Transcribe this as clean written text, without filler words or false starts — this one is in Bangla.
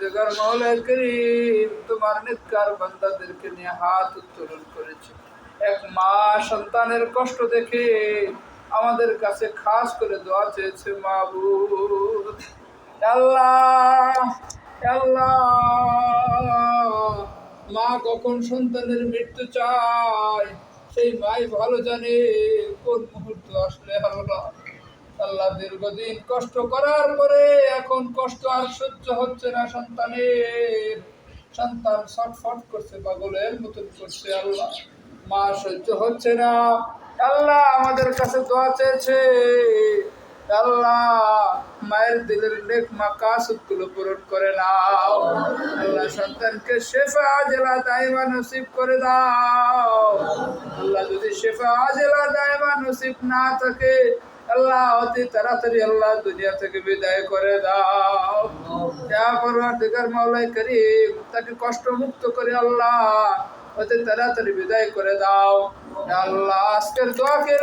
পরওয়ারদিগার মাওলানা করিম তোমার নেককার বান্দাদেরকে নিয়ে হাত উত্তোলন করেছে। এক মা সন্তানের কষ্ট দেখে আমাদের কাছে খাস করে দোয়া চেয়েছে। মাবুদ আল্লাহ আল্লাহ, মা কখন সন্তানের মৃত্যু চায় সেই মাই ভালো জানে কোন মুহূর্ত আসলে আল্লাহ। আল্লাহ দীর্ঘদিন কষ্ট করার পরে এখন কষ্ট আর সহ্য হচ্ছে না সন্তানের। সন্তান ছটফট করছে, পাগলের মতন করছে আল্লাহ। মা সহ্য হচ্ছে না আল্লাহ, আমাদের কাছে দোয়া চেয়েছে। আল্লাহ মায়ের দিলের নেক মাকাসুদগুলো পূরণ করে নাও আল্লাহ। সন্তানকে শেফা আজেলা দাইমা নসিব করে দাও আল্লাহ। যদি শেফা আজেলা দাইমা নসিব না থাকে আল্লাহ অতি তাড়াতাড়ি আল্লাহ দুনিয়া থেকে বিদায় করে দাও। ইয়া পরওয়ারদিগার মাওলানা করিম তাকে কষ্ট মুক্ত করে আল্লাহ অতি তাড়াতাড়ি বিদায় করে দাও আল্লাহ। আজকের দোয়াকে